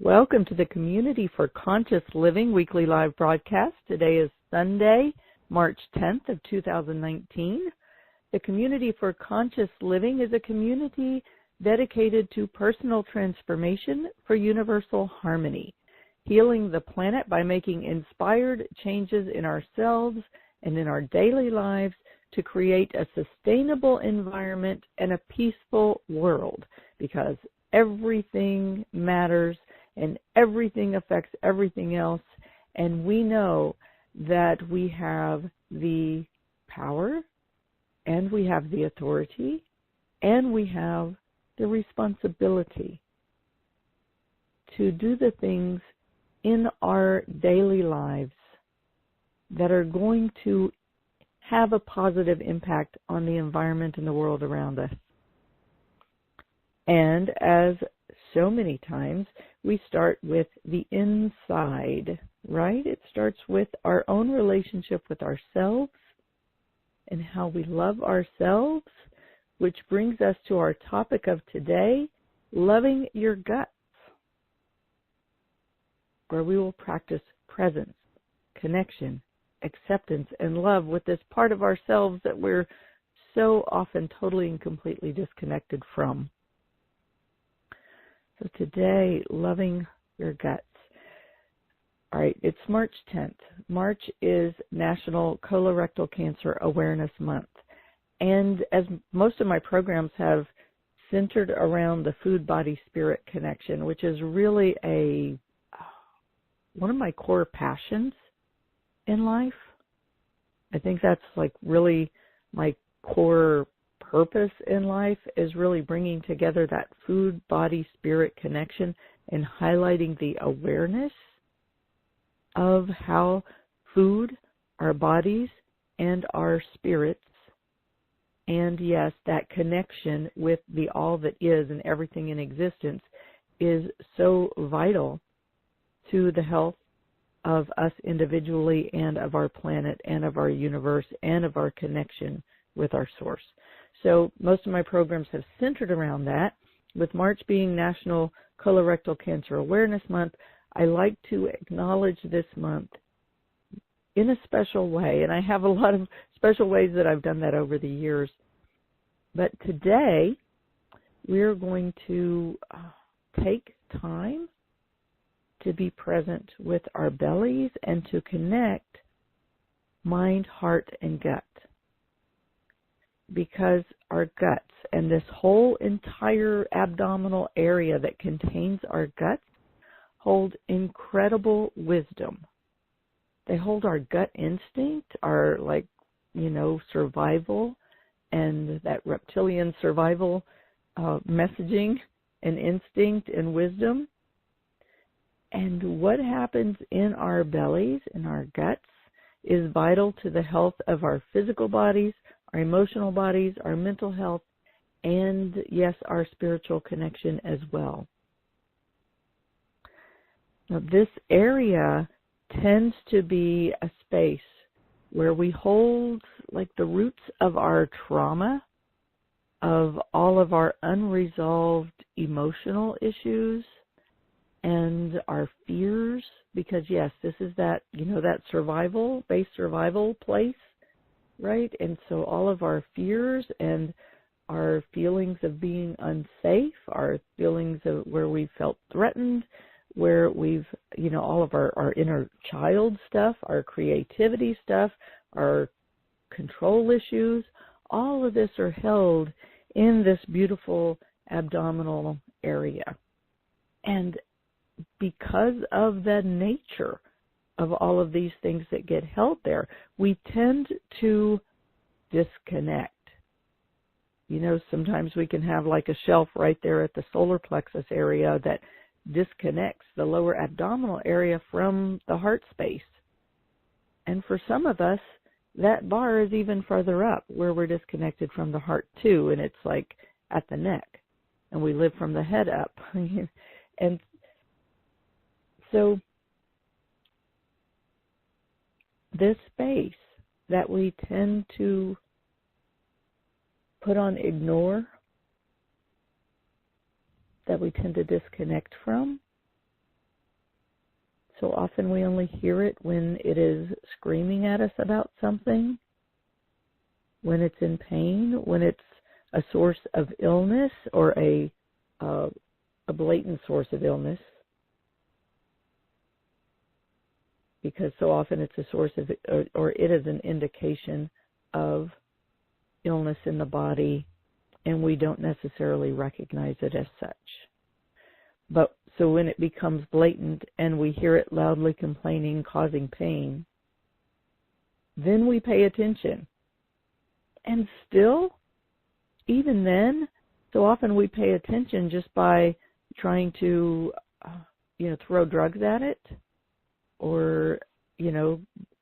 Welcome to the Community for Conscious Living weekly live broadcast. Today is Sunday, March 10th of 2019. The Community for Conscious Living is a community dedicated to personal transformation for universal harmony, healing the planet by making inspired changes in ourselves and in our daily lives to create a sustainable environment and a peaceful world, because everything matters and everything affects everything else, and we know that we have the power and we have the authority and we have the responsibility to do the things in our daily lives that are going to have a positive impact on the environment and the world around us. And as so many times, we start with the inside, right? It starts with our own relationship with ourselves and how we love ourselves, which brings us to our topic of today, loving your guts, where we will practice presence, connection, acceptance, and love with this part of ourselves that we're so often totally and completely disconnected from. So today, loving your guts. All right, it's March 10th. March is National Colorectal Cancer Awareness Month. And as most of my programs have centered around the food-body-spirit connection, which is really one of my core passions in life. I think that's like really my core purpose in life, is really bringing together that food, body, spirit connection and highlighting the awareness of how food, our bodies, and our spirits, and yes, that connection with the all that is and everything in existence is so vital to the health of us individually and of our planet and of our universe and of our connection with our source. So most of my programs have centered around that. With March being National Colorectal Cancer Awareness Month, I like to acknowledge this month in a special way, and I have a lot of special ways that I've done that over the years. But today, we're going to take time to be present with our bellies and to connect mind, heart, and gut. Because our guts and this whole entire abdominal area that contains our guts hold incredible wisdom. They hold our gut instinct, our survival and that reptilian survival messaging and instinct and wisdom. And what happens in our bellies, in our guts, is vital to the health of our physical bodies, our emotional bodies, our mental health, and yes, our spiritual connection as well. Now, this area tends to be a space where we hold like the roots of our trauma, of all of our unresolved emotional issues and our fears, because yes, this is that, that base survival place, right? And so all of our fears and our feelings of being unsafe, our feelings of where we felt threatened, where we've, all of our inner child stuff, our creativity stuff, our control issues, all of this are held in this beautiful abdominal area. And because of the nature of all of these things that get held there, we tend to disconnect. Sometimes we can have like a shelf right there at the solar plexus area that disconnects the lower abdominal area from the heart space. And for some of us, that bar is even further up where we're disconnected from the heart too, and it's like at the neck, and we live from the head up. And so this space that we tend to put on ignore, that we tend to disconnect from, So often we only hear it when it is screaming at us about something, when it's in pain, when it's a source of illness or a blatant source of illness. Because so often it's a source of, or it is an indication of illness in the body, and we don't necessarily recognize it as such. But so when it becomes blatant and we hear it loudly complaining, causing pain, then we pay attention. And still, even then, so often we pay attention just by trying to, throw drugs at it or,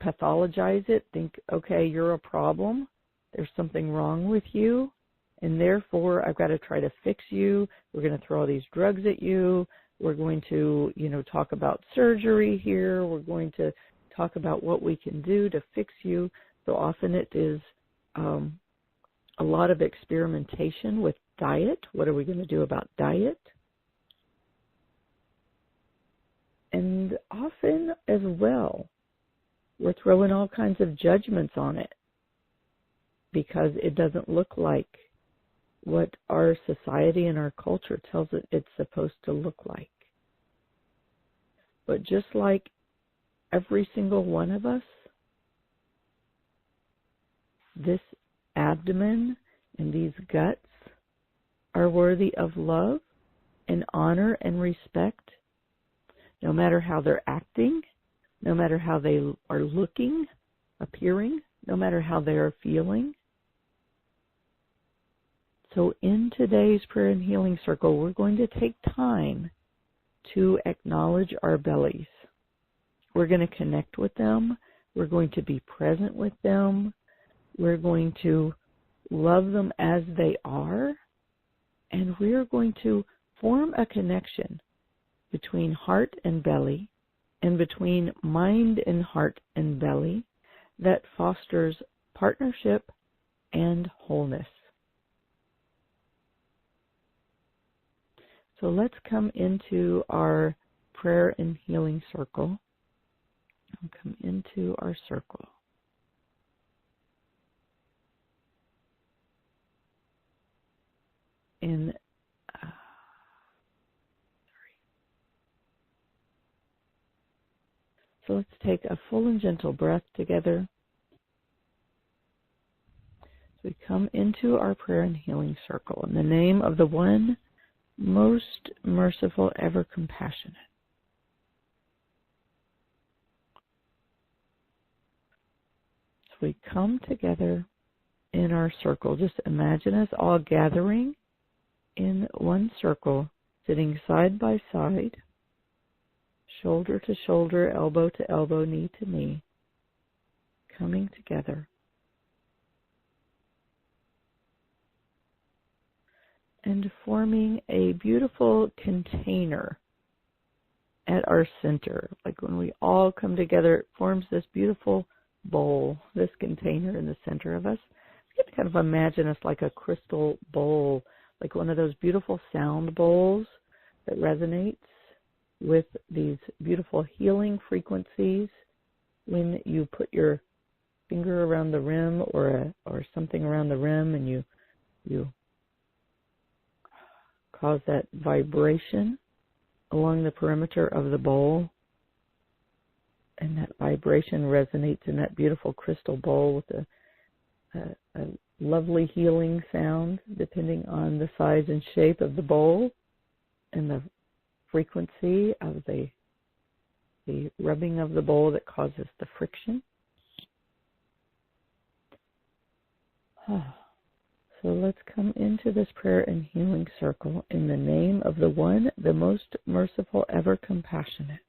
pathologize it, think, okay, you're a problem, there's something wrong with you, and therefore I've got to try to fix you, we're going to throw all these drugs at you, we're going to, talk about surgery here, we're going to talk about what we can do to fix you. So often it is a lot of experimentation with diet. What are we going to do about diet? And often as well, we're throwing all kinds of judgments on it because it doesn't look like what our society and our culture tells it it's supposed to look like. But just like every single one of us, this abdomen and these guts are worthy of love and honor and respect, no matter how they're acting, no matter how they are looking, appearing, no matter how they are feeling. So in today's prayer and healing circle, we're going to take time to acknowledge our bellies. We're going to connect with them. We're going to be present with them. We're going to love them as they are. And we're going to form a connection between heart and belly and between mind and heart and belly that fosters partnership and wholeness. So let's come into our prayer and healing circle. Come into our circle. And so let's take a full and gentle breath together. So we come into our prayer and healing circle in the name of the one most merciful, ever compassionate. So we come together in our circle. Just imagine us all gathering in one circle, sitting side by side, shoulder to shoulder, elbow to elbow, knee to knee, coming together. And forming a beautiful container at our center. Like when we all come together, it forms this beautiful bowl, this container in the center of us. You can kind of imagine us like a crystal bowl, like one of those beautiful sound bowls that resonates with these beautiful healing frequencies. When you put your finger around the rim or something around the rim and you cause that vibration along the perimeter of the bowl, and that vibration resonates in that beautiful crystal bowl with a lovely healing sound depending on the size and shape of the bowl and the frequency of the rubbing of the bowl that causes the friction. So let's come into this prayer and healing circle in the name of the one, the most merciful, ever compassionate.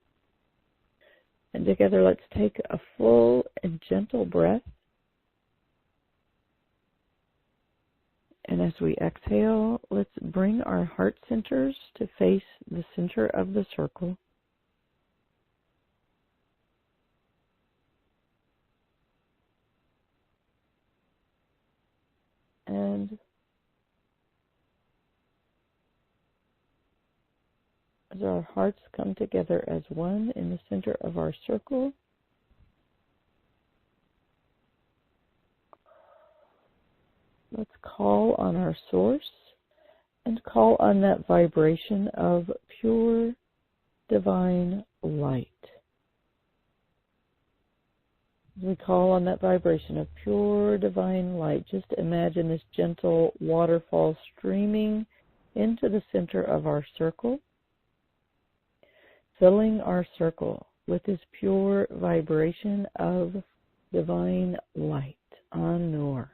And together let's take a full and gentle breath. And as we exhale, let's bring our heart centers to face the center of the circle. And as our hearts come together as one in the center of our circle, let's call on our source and call on that vibration of pure divine light. As we call on that vibration of pure divine light, just imagine this gentle waterfall streaming into the center of our circle, filling our circle with this pure vibration of divine light, Anur.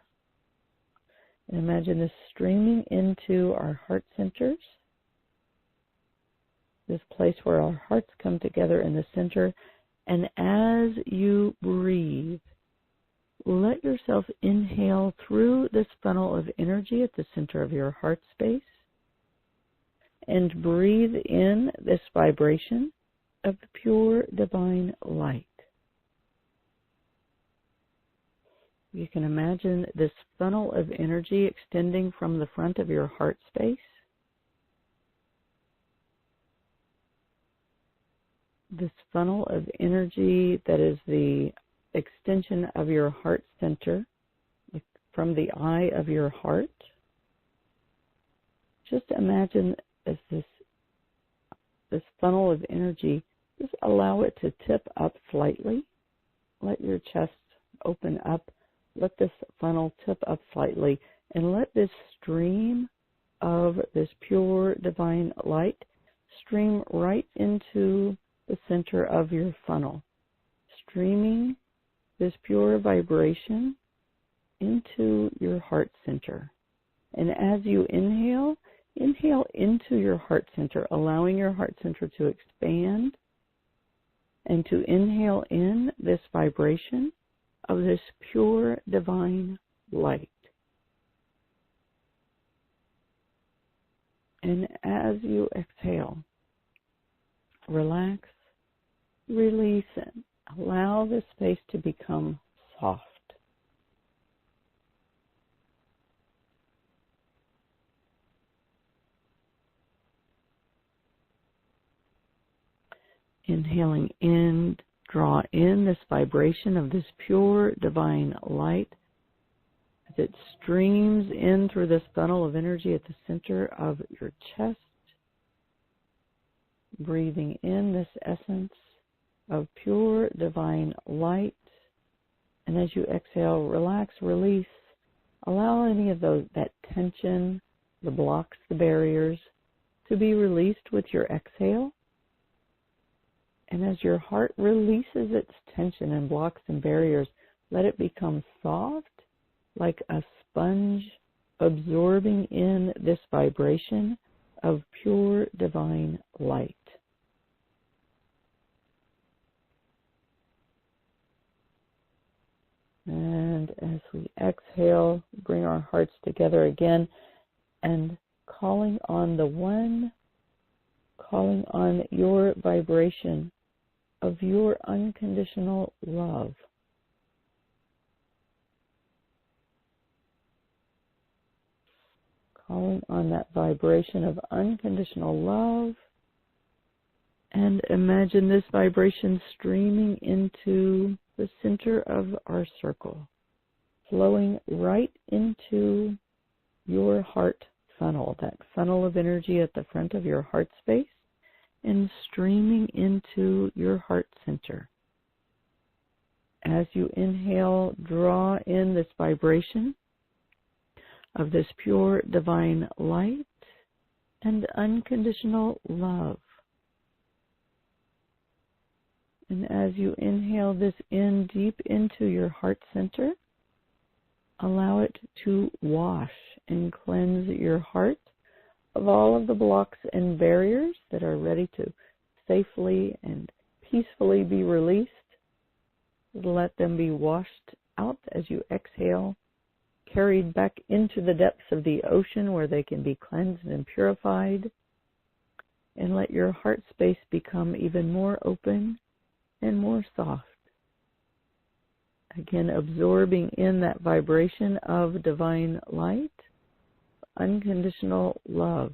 And imagine this streaming into our heart centers, this place where our hearts come together in the center. And as you breathe, let yourself inhale through this funnel of energy at the center of your heart space and breathe in this vibration of the pure divine light. You can imagine this funnel of energy extending from the front of your heart space, this funnel of energy that is the extension of your heart center, from the eye of your heart. Just imagine as this funnel of energy, just allow it to tip up slightly. Let your chest open up. Let this funnel tip up slightly, and let this stream of this pure divine light stream right into the center of your funnel, streaming this pure vibration into your heart center. And as you inhale, inhale into your heart center, allowing your heart center to expand, and to inhale in this vibration of this pure divine light. And as you exhale, relax, release, and allow the space to become soft. Inhaling in, draw in this vibration of this pure divine light as it streams in through this funnel of energy at the center of your chest. Breathing in this essence of pure divine light. And as you exhale, relax, release. Allow any of that tension, the blocks, the barriers, to be released with your exhale. And as your heart releases its tension and blocks and barriers, let it become soft, like a sponge, absorbing in this vibration of pure divine light. And as we exhale, bring our hearts together again and calling on the one, calling on your vibration of your unconditional love. Calling on that vibration of unconditional love, and imagine this vibration streaming into the center of our circle, flowing right into your heart funnel, that funnel of energy at the front of your heart space, and streaming into your heart center. As you inhale, draw in this vibration of this pure divine light and unconditional love. And as you inhale this in deep into your heart center, allow it to wash and cleanse your heart of all of the blocks and barriers that are ready to safely and peacefully be released. Let them be washed out as you exhale, carried back into the depths of the ocean where they can be cleansed and purified. And let your heart space become even more open and more soft. Again, absorbing in that vibration of divine light, unconditional love.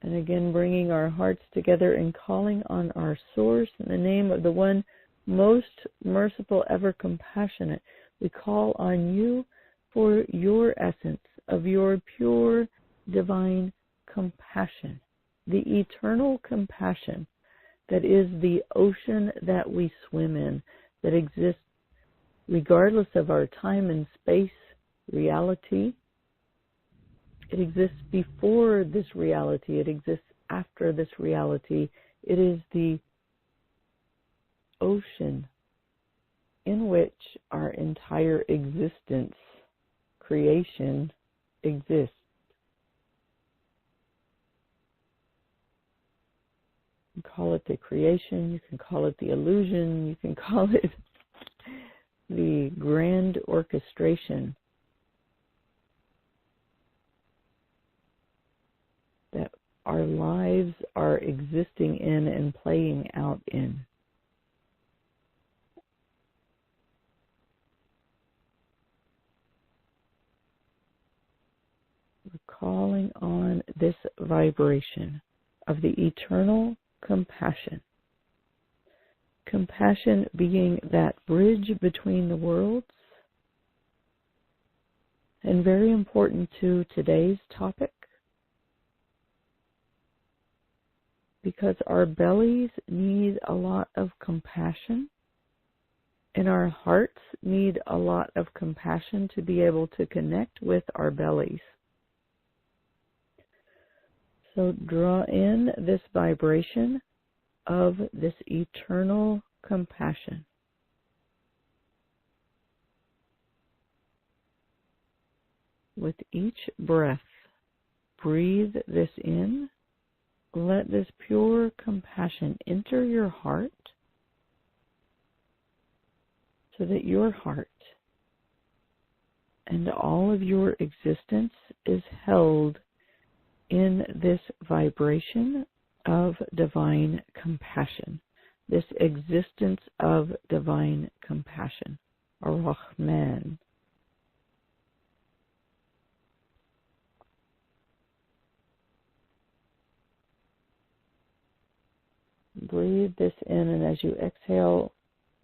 And again, bringing our hearts together and calling on our source in the name of the one most merciful, ever compassionate. We call on you for your essence of your pure divine compassion, the eternal compassion that is the ocean that we swim in, that exists regardless of our time and space reality. It exists before this reality. It exists after this reality. It is the ocean in which our entire existence, creation, exists. You can call it the creation, you can call it the illusion, you can call it the grand orchestration that our lives are existing in and playing out in. We're calling on this vibration of the eternal compassion. Compassion being that bridge between the worlds, and very important to today's topic, because our bellies need a lot of compassion, and our hearts need a lot of compassion to be able to connect with our bellies. So draw in this vibration of this eternal compassion. With each breath, breathe this in. Let this pure compassion enter your heart so that your heart and all of your existence is held in this vibration of divine compassion, this existence of divine compassion, Ar-Rahman. Breathe this in, and as you exhale,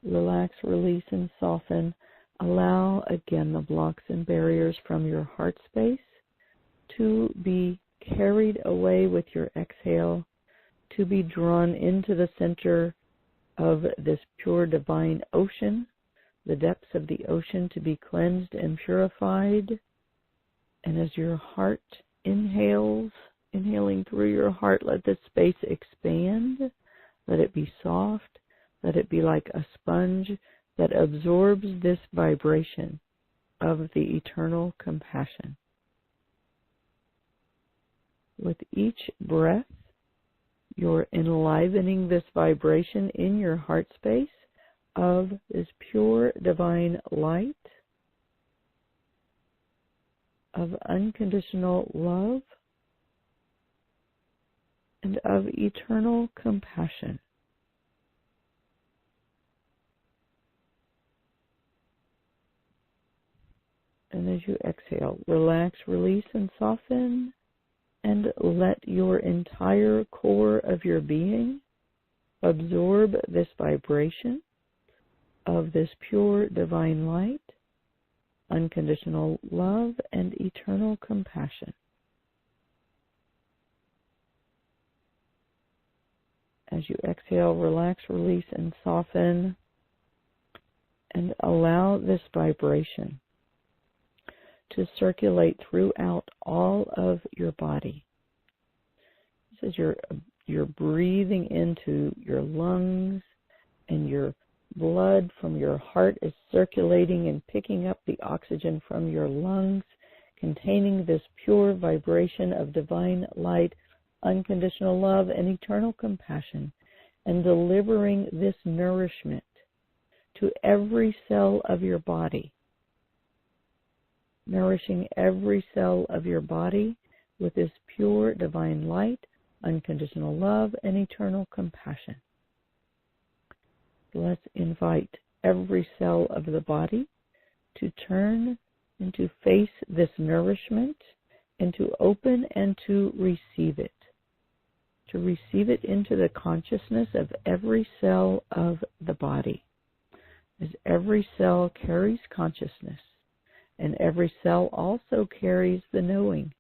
relax, release, and soften. Allow again the blocks and barriers from your heart space to be carried away with your exhale, to be drawn into the center of this pure divine ocean, the depths of the ocean to be cleansed and purified. And as your heart inhales, inhaling through your heart, let this space expand. Let it be soft. Let it be like a sponge that absorbs this vibration of the eternal compassion. With each breath, you're enlivening this vibration in your heart space of this pure divine light, of unconditional love, and of eternal compassion. And as you exhale, relax, release, and soften. And let your entire core of your being absorb this vibration of this pure divine light, unconditional love, and eternal compassion. As you exhale, relax, release, and soften, and allow this vibration to circulate throughout all of your body. This is you're breathing into your lungs, and your blood from your heart is circulating and picking up the oxygen from your lungs, containing this pure vibration of divine light, unconditional love, and eternal compassion, and delivering this nourishment to every cell of your body, nourishing every cell of your body with this pure divine light, unconditional love, and eternal compassion. Let's invite every cell of the body to turn and to face this nourishment and to open and to receive it. to receive it into the consciousness of every cell of the body. As every cell carries consciousness, and every cell also carries the knowing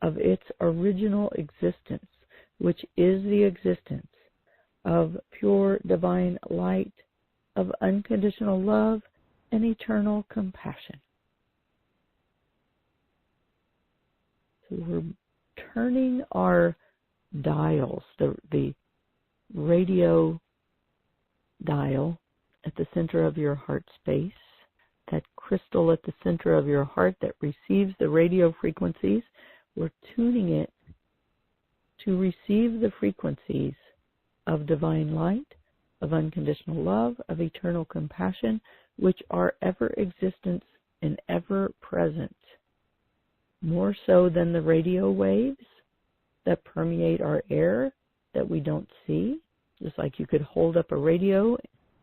of its original existence, which is the existence of pure divine light, of unconditional love, and eternal compassion. So we're turning our dials, the radio dial at the center of your heart space, that crystal at the center of your heart that receives the radio frequencies. We're tuning it to receive the frequencies of divine light, of unconditional love, of eternal compassion, which are ever existent and ever present, more so than the radio waves that permeate our air that we don't see. Just like you could hold up a radio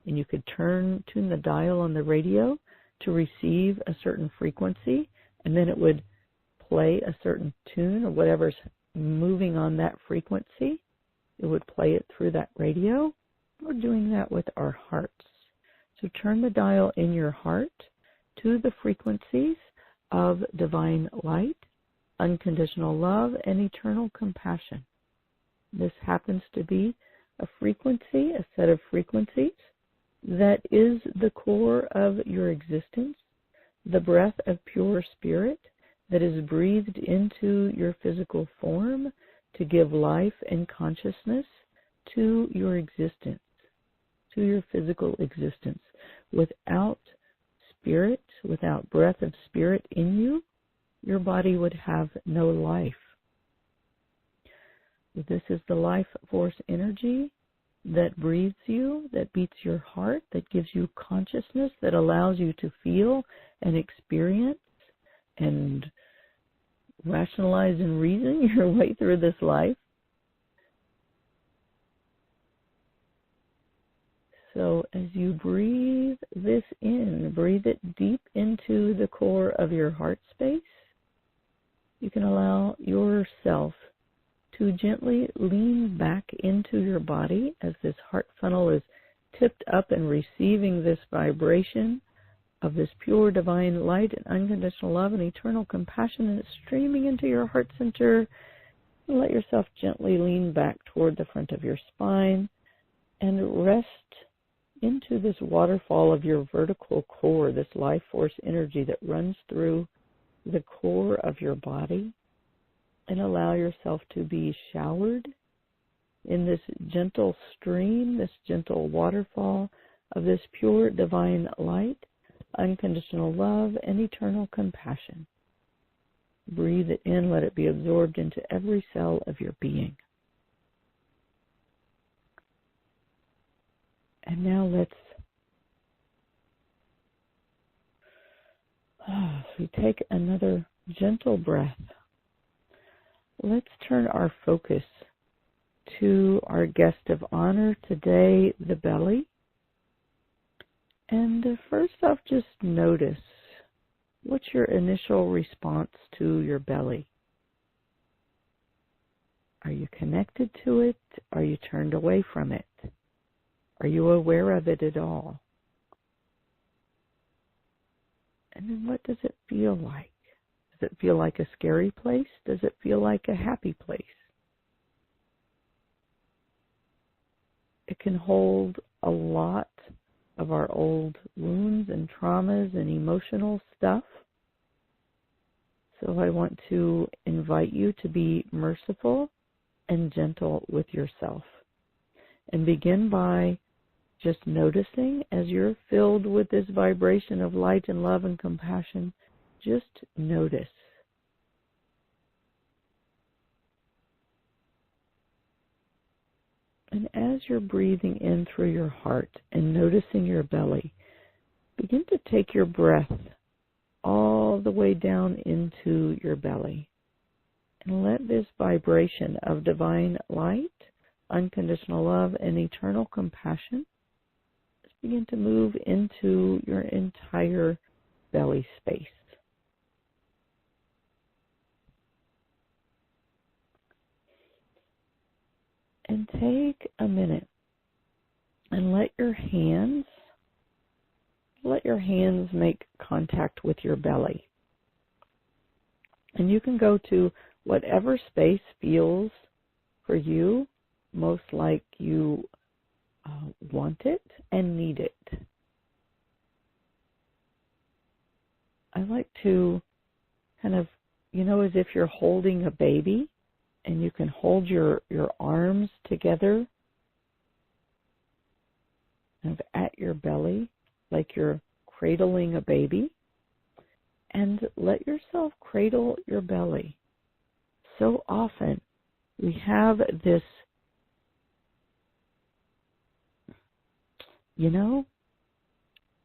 and you could tune the dial on the radio to receive a certain frequency, and then it would play a certain tune or whatever's moving on that frequency. It would play it through that radio. We're doing that with our hearts. So turn the dial in your heart to the frequencies of divine light, unconditional love, and eternal compassion. This happens to be a frequency, a set of frequencies that is the core of your existence, the breath of pure spirit that is breathed into your physical form to give life and consciousness to your existence, to your physical existence. Without spirit, without breath of spirit in you, your body would have no life. This is the life force energy that breathes you, that beats your heart, that gives you consciousness, that allows you to feel and experience and rationalize and reason your way through this life. So as you breathe this in, breathe it deep into the core of your heart space, you can allow yourself to gently lean back into your body as this heart funnel is tipped up and receiving this vibration of this pure divine light and unconditional love and eternal compassion, and it's streaming into your heart center. And let yourself gently lean back toward the front of your spine and rest into this waterfall of your vertical core, this life force energy that runs through the core of your body, and allow yourself to be showered in this gentle stream, this gentle waterfall of this pure divine light, unconditional love, and eternal compassion. Breathe it in, let it be absorbed into every cell of your being. And now let's we take another gentle breath. Let's turn our focus to our guest of honor today, the belly. And first off, just notice, what's your initial response to your belly? Are you connected to it? Are you turned away from it? Are you aware of it at all? And then what does it feel like? Does it feel like a scary place? Does it feel like a happy place? It can hold a lot of our old wounds and traumas and emotional stuff. So I want to invite you to be merciful and gentle with yourself. And begin by just noticing as you're filled with this vibration of light and love and compassion, just notice. And as you're breathing in through your heart and noticing your belly, begin to take your breath all the way down into your belly. And let this vibration of divine light, unconditional love, and eternal compassion just begin to move into your entire belly space. And take a minute and let your hands make contact with your belly. And you can go to whatever space feels for you most like you want it and need it. I like to kind of, as if you're holding a baby, and you can hold your arms together kind of at your belly like you're cradling a baby, and let yourself cradle your belly. So often we have this, the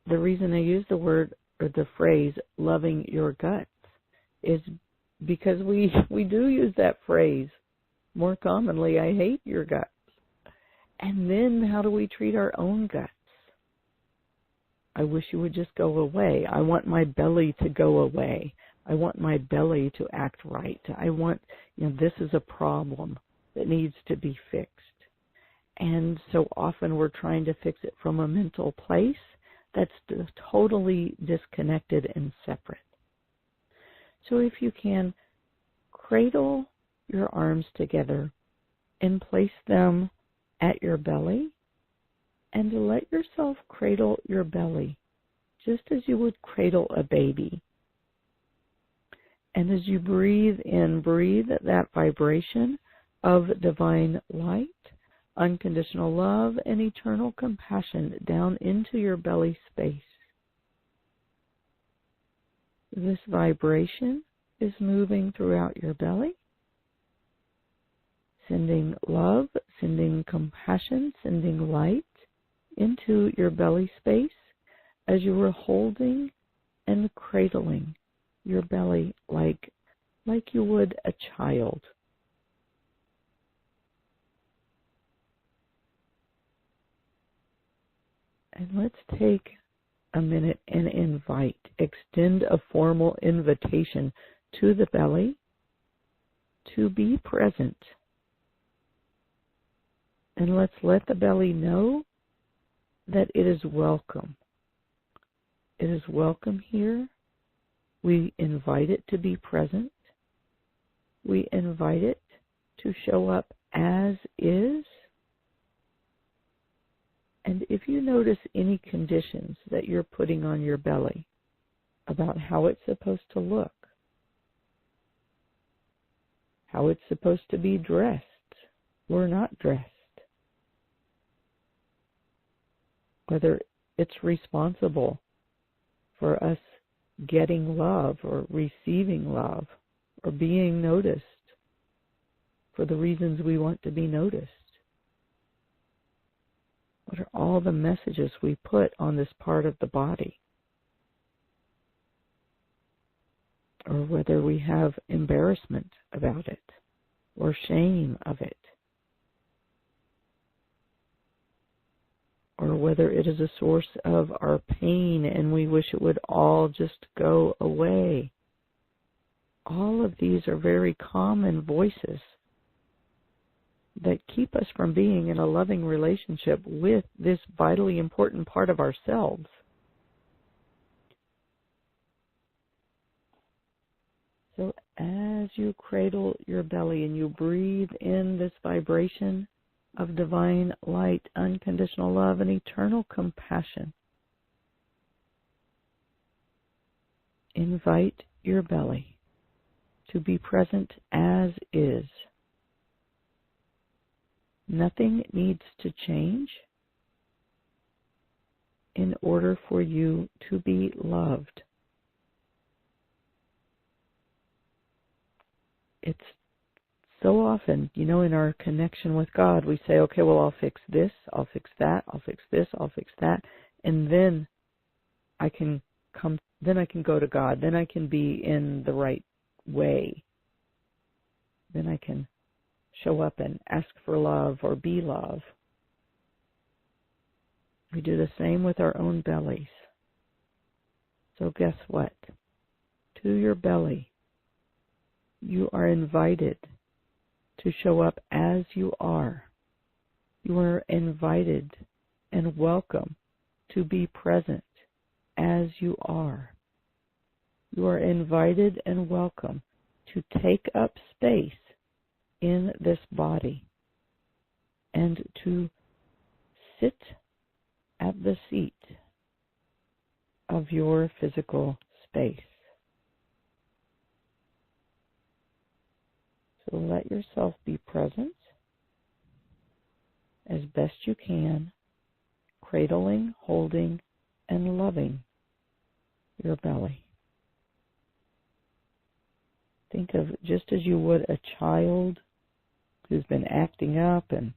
reason I use the word or the phrase loving your guts is because we do use that phrase more commonly. I hate your guts. And then how do we treat our own guts? I wish you would just go away. I want my belly to go away. I want my belly to act right. I want, this is a problem that needs to be fixed. And so often we're trying to fix it from a mental place that's totally disconnected and separate. So if you can, cradle your arms together and place them at your belly, and let yourself cradle your belly just as you would cradle a baby. And as you breathe in, breathe that vibration of divine light, unconditional love, and eternal compassion down into your belly space. This vibration is moving throughout your belly, sending love, sending compassion, sending light into your belly space as you are holding and cradling your belly like you would a child. And let's take a minute and extend a formal invitation to the belly to be present. And let's let the belly know that it is welcome. It is welcome here. We invite it to be present. We invite it to show up as is. And if you notice any conditions that you're putting on your belly about how it's supposed to look, how it's supposed to be dressed or not dressed, whether it's responsible for us getting love or receiving love or being noticed for the reasons we want to be noticed. What are all the messages we put on this part of the body? Or whether we have embarrassment about it or shame of it. Or whether it is a source of our pain and we wish it would all just go away. All of these are very common voices that keep us from being in a loving relationship with this vitally important part of ourselves. So as you cradle your belly and you breathe in this vibration of divine light, unconditional love, and eternal compassion, invite your belly to be present as is. Nothing needs to change in order for you to be loved. It's so often, in our connection with God, we say, okay, well, I'll fix this, I'll fix that, I'll fix this, I'll fix that, and then I can go to God, then I can be in the right way. Then I can show up and ask for love or be love. We do the same with our own bellies. So guess what? To your belly, you are invited to show up as you are. You are invited and welcome to be present as you are. You are invited and welcome to take up space in this body and to sit at the seat of your physical space. So let yourself be present as best you can, cradling, holding, and loving your belly. Think of just as you would a child who's been acting up and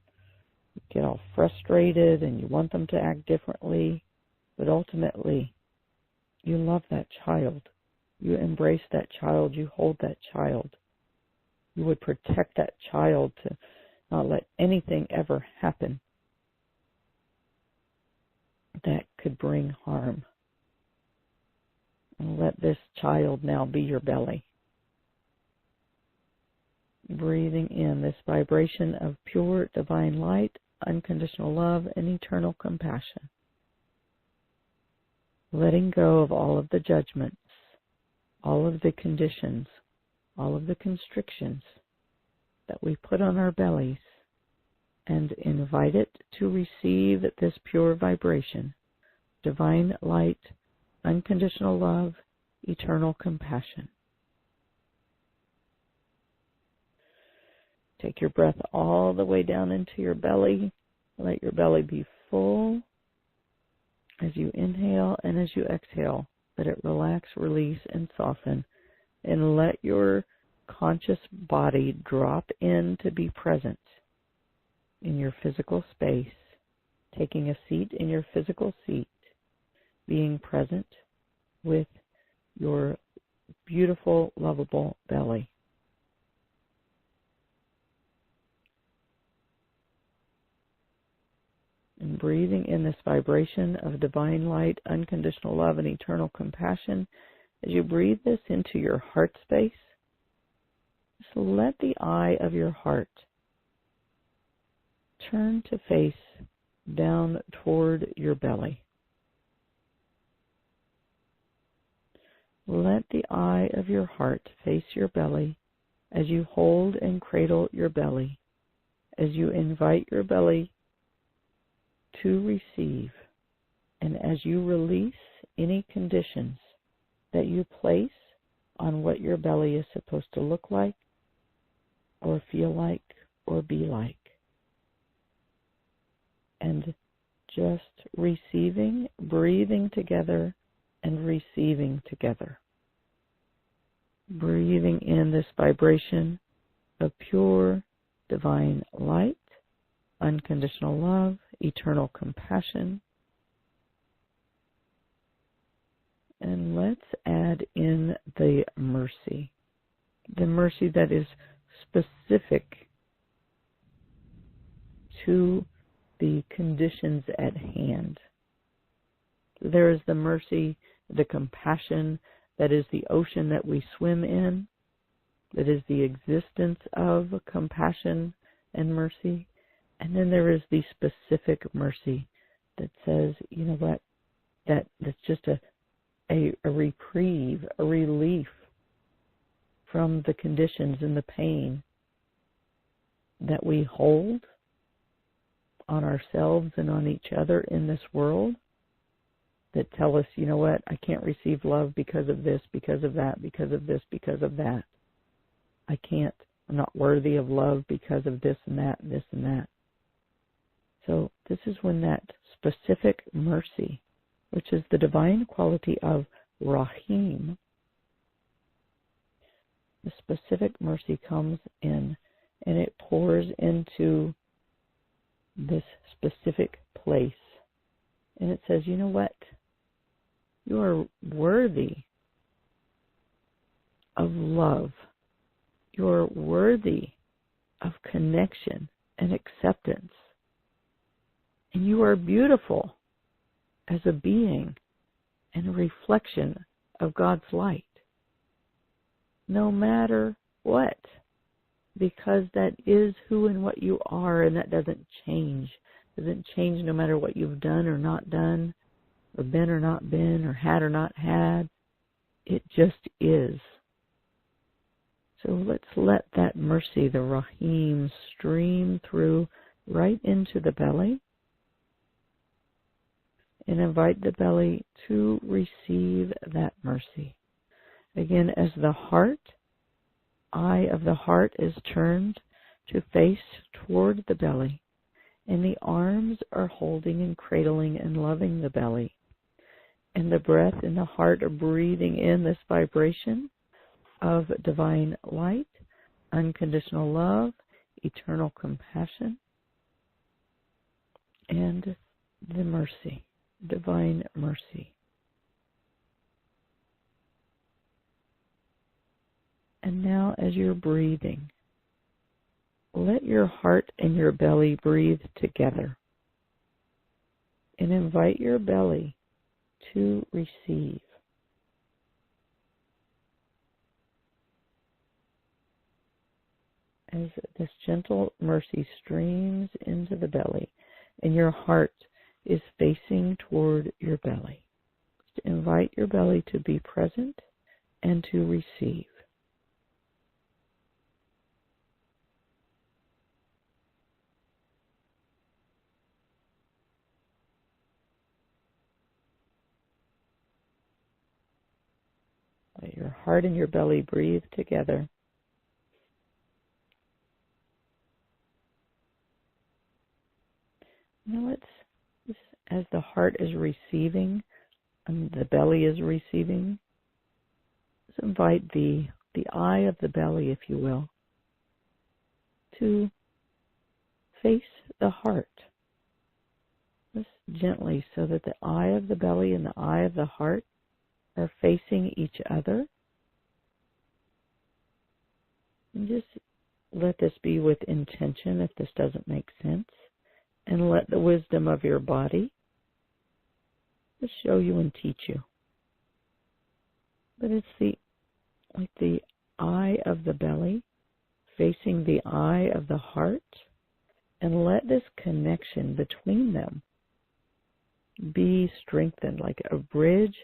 you get all frustrated and you want them to act differently, but ultimately you love that child. You embrace that child. You hold that child. You would protect that child to not let anything ever happen that could bring harm. And let this child now be your belly. Breathing in this vibration of pure divine light, unconditional love, and eternal compassion. Letting go of all of the judgments, all of the conditions, all of the constrictions that we put on our bellies, and invite it to receive this pure vibration, divine light, unconditional love, eternal compassion. Take your breath all the way down into your belly. Let your belly be full as you inhale, and as you exhale, let it relax, release, and soften. And let your conscious body drop in to be present in your physical space, taking a seat in your physical seat, being present with your beautiful, lovable belly. And breathing in this vibration of divine light, unconditional love, and eternal compassion, as you breathe this into your heart space, just let the eye of your heart turn to face down toward your belly. Let the eye of your heart face your belly as you hold and cradle your belly, as you invite your belly to receive, and as you release any conditions that you place on what your belly is supposed to look like, or feel like, or be like. And just receiving, breathing together, and receiving together. Breathing in this vibration of pure divine light, unconditional love, eternal compassion. And let's add in the mercy that is specific to the conditions at hand. There is the mercy, the compassion that is the ocean that we swim in, that is the existence of compassion and mercy. And then there is the specific mercy that says, you know what, that's just a reprieve, a relief from the conditions and the pain that we hold on ourselves and on each other in this world, that tell us, you know what, I can't receive love because of this, because of that, because of this, because of that. I'm not worthy of love because of this and that, this and that. So this is when that specific mercy, which is the divine quality of Rahim, the specific mercy comes in and it pours into this specific place. And it says, you know what? You are worthy of love. You are worthy of connection and acceptance. And you are beautiful as a being and a reflection of God's light. No matter what, because that is who and what you are, and that doesn't change. doesn't change no matter what you've done or not done, or been or not been, or had or not had. It just is. So let's let that mercy, the Rahim, stream through right into the belly, and invite the belly to receive that mercy. Again, as the eye of the heart is turned to face toward the belly, and the arms are holding and cradling and loving the belly, and the breath and the heart are breathing in this vibration of divine light, unconditional love, eternal compassion, and the mercy, divine mercy. And now as you're breathing, let your heart and your belly breathe together, and invite your belly to receive. As this gentle mercy streams into the belly, and your heart is facing toward your belly. Just invite your belly to be present and to receive. Let your heart and your belly breathe together. Now as the heart is receiving and the belly is receiving, let's invite the eye of the belly, if you will, to face the heart. Just gently, so that the eye of the belly and the eye of the heart are facing each other. And just let this be with intention if this doesn't make sense. And let the wisdom of your body just show you and teach you. But it's like the eye of the belly facing the eye of the heart. And let this connection between them be strengthened like a bridge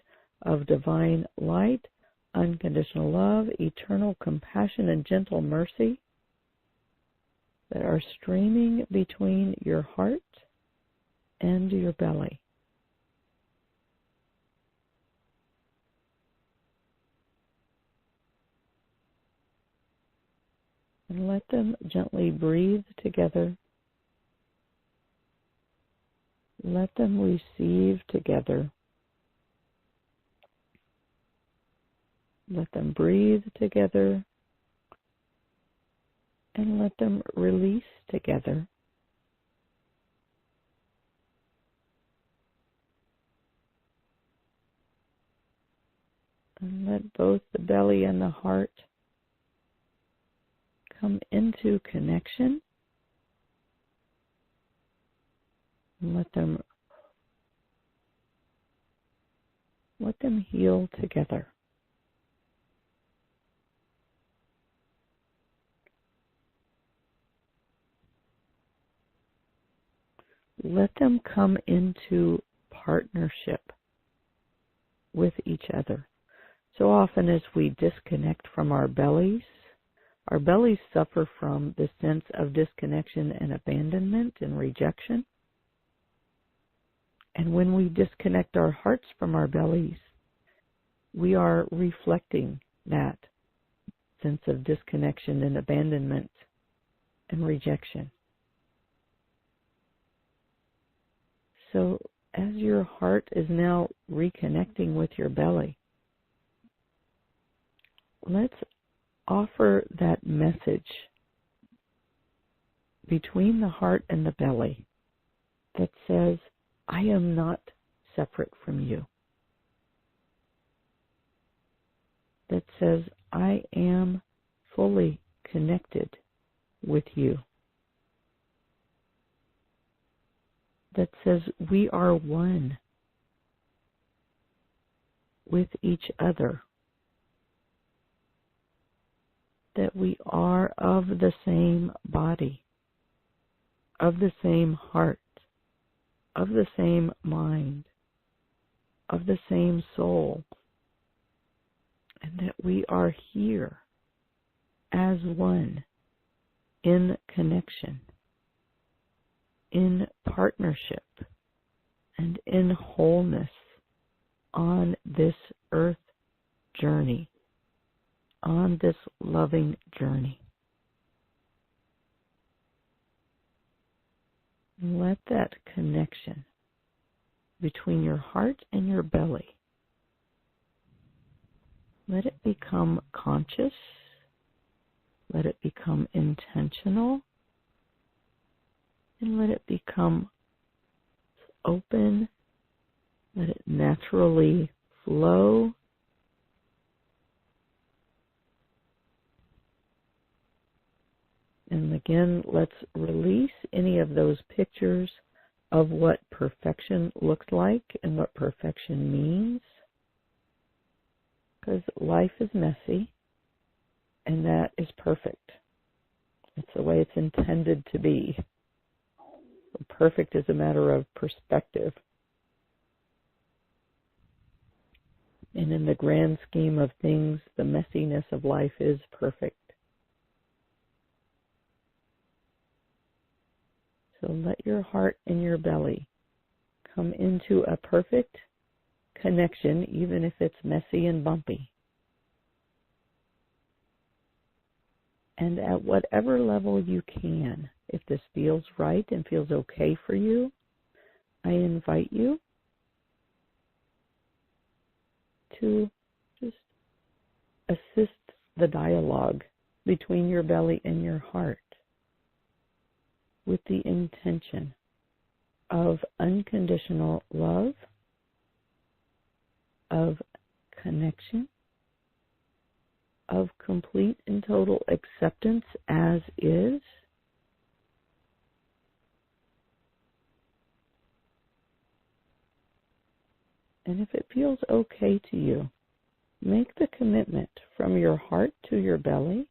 of divine light, unconditional love, eternal compassion, and gentle mercy that are streaming between your heart and your belly. And let them gently breathe together. Let them receive together. Let them breathe together, and let them release together. And let both the belly and the heart come into connection. And let them heal together. Let them come into partnership with each other. So often as we disconnect from our bellies suffer from the sense of disconnection and abandonment and rejection. And when we disconnect our hearts from our bellies, we are reflecting that sense of disconnection and abandonment and rejection. So as your heart is now reconnecting with your belly, let's offer that message between the heart and the belly that says, I am not separate from you. That says, I am fully connected with you. That says, we are one with each other. That we are of the same body, of the same heart, of the same mind, of the same soul, and that we are here as one, in connection, in partnership, and in wholeness on this earth journey, on this loving journey. And let that connection between your heart and your belly, let it become conscious, let it become intentional, and let it become open, let it naturally flow. And again, let's release any of those pictures of what perfection looks like and what perfection means. Because life is messy, and that is perfect. It's the way it's intended to be. Perfect is a matter of perspective. And in the grand scheme of things, the messiness of life is perfect. So let your heart and your belly come into a perfect connection, even if it's messy and bumpy. And at whatever level you can, if this feels right and feels okay for you, I invite you to just assist the dialogue between your belly and your heart with the intention of unconditional love, of connection, of complete and total acceptance as is, and if it feels okay to you, make the commitment from your heart to your belly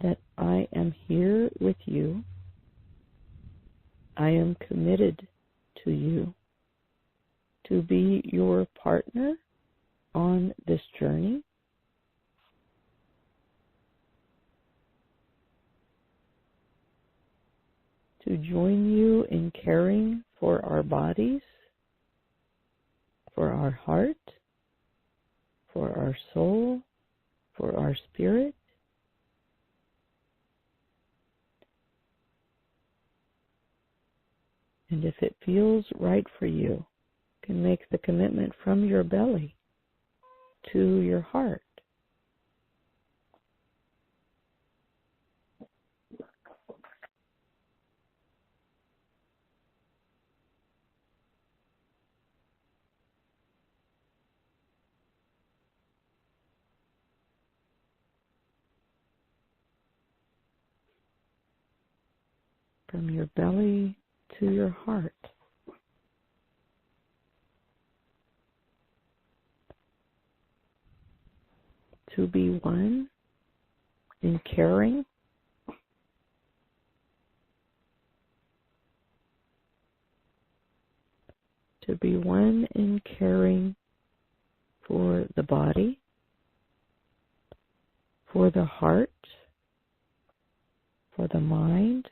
that I am here with you, I am committed to you, to be your partner on this journey, to join you in caring for our bodies, for our heart, for our soul, for our spirit. And if it feels right for you, you can make the commitment from your belly to your heart. From your belly to your heart. To be one in caring, to be one in caring for the body, for the heart, for the mind,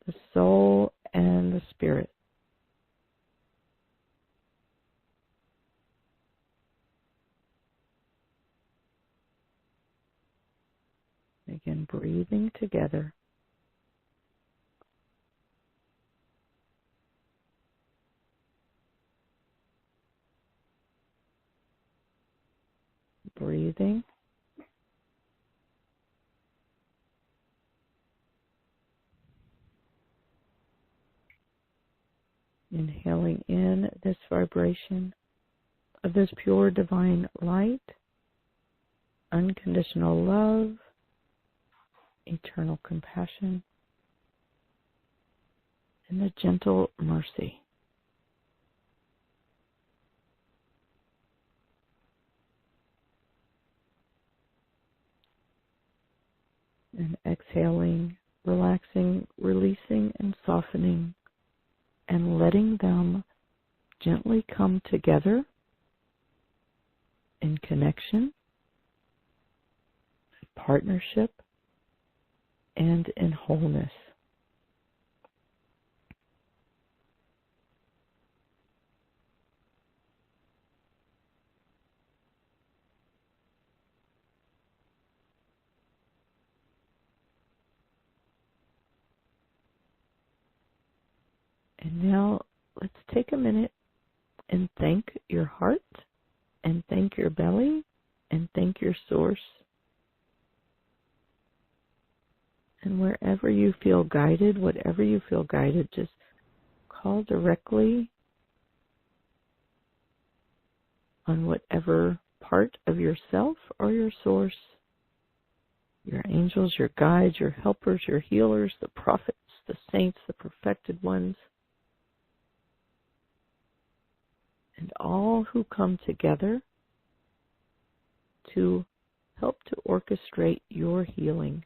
the soul, and the spirit. Again, breathing together. Breathing. Inhaling in this vibration of this pure divine light, unconditional love, eternal compassion, and the gentle mercy. And exhaling, relaxing, releasing, and softening. softening and letting them gently come together in connection, partnership, and in wholeness. And now let's take a minute and thank your heart, and thank your belly, and thank your source. And wherever you feel guided, whatever you feel guided, just call directly on whatever part of yourself or your source, your angels, your guides, your helpers, your healers, the prophets, the saints, the perfected ones, and all who come together to help to orchestrate your healing.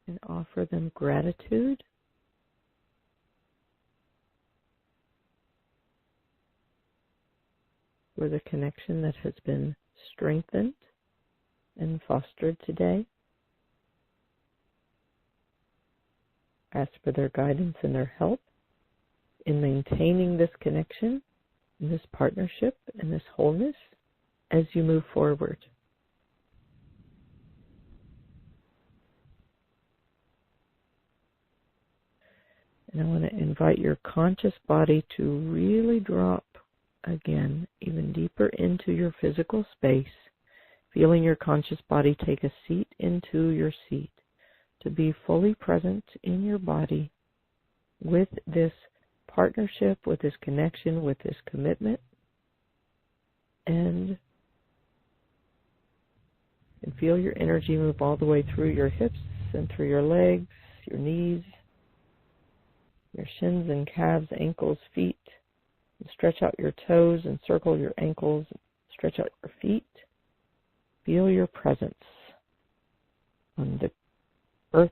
And offer them gratitude for the connection that has been strengthened and fostered today. Ask for their guidance and their help in maintaining this connection, and this partnership, and this wholeness as you move forward. And I want to invite your conscious body to really drop again, even deeper into your physical space, feeling your conscious body take a seat into your seat, to be fully present in your body with this partnership, with this connection, with this commitment, and feel your energy move all the way through your hips and through your legs, your knees, your shins and calves, ankles, feet. And stretch out your toes and circle your ankles. Stretch out your feet. Feel your presence on the earth,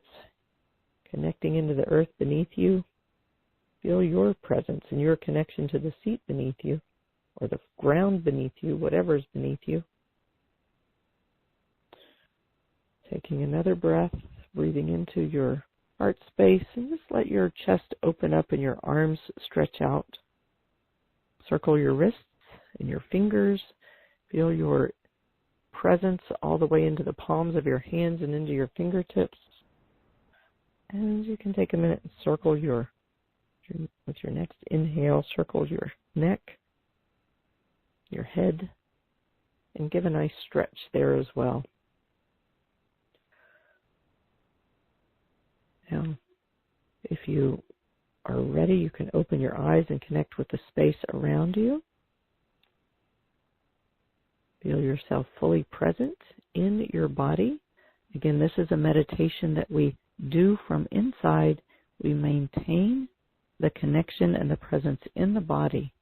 connecting into the earth beneath you. Feel your presence and your connection to the seat beneath you, or the ground beneath you, whatever is beneath you. Taking another breath, breathing into your heart space, and just let your chest open up and your arms stretch out. Circle your wrists and your fingers. Feel your presence all the way into the palms of your hands and into your fingertips. And you can take a minute and circle with your next inhale, circle your neck, your head, and give a nice stretch there as well. Now, if you are ready, you can open your eyes and connect with the space around you. Feel yourself fully present in your body. Again, this is a meditation that we do from inside. We maintain the connection and the presence in the body.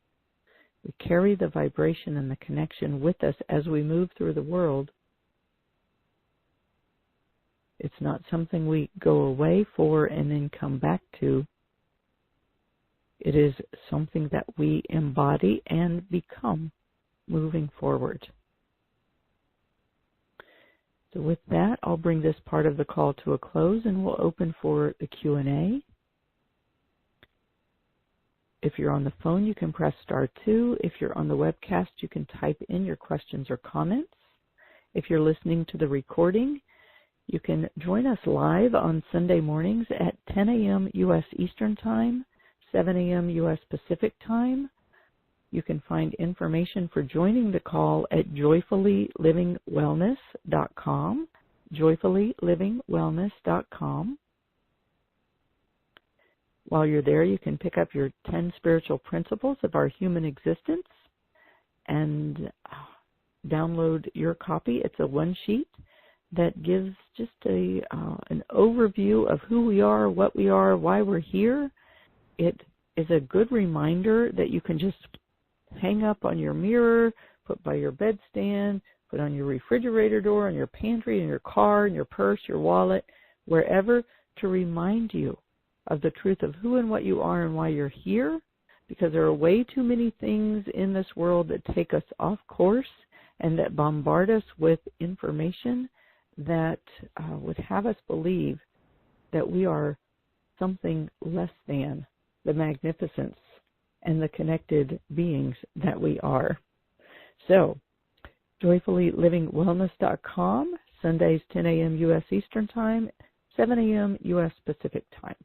We carry the vibration and the connection with us as we move through the world. It's not something we go away for and then come back to. It is something that we embody and become moving forward. So with that, I'll bring this part of the call to a close and we'll open for the Q&A. If you're on the phone, you can press *2. If you're on the webcast, you can type in your questions or comments. If you're listening to the recording, you can join us live on Sunday mornings at 10 a.m. U.S. Eastern Time, 7 a.m. U.S. Pacific Time. You can find information for joining the call at joyfullylivingwellness.com, joyfullylivingwellness.com. While you're there, you can pick up your 10 spiritual principles of our human existence and download your copy. It's a one-sheet that gives just an overview of who we are, why we're here. It is a good reminder that you can just hang up on your mirror, put by your bedstand, put on your refrigerator door, on your pantry, in your car, in your purse, your wallet, wherever, to remind you of the truth of who and what you are and why you're here, because there are way too many things in this world that take us off course and that bombard us with information that would have us believe that we are something less than the magnificence and the connected beings that we are. So, joyfullylivingwellness.com, Sundays 10 a.m. U.S. Eastern Time, 7 a.m. U.S. Pacific Time.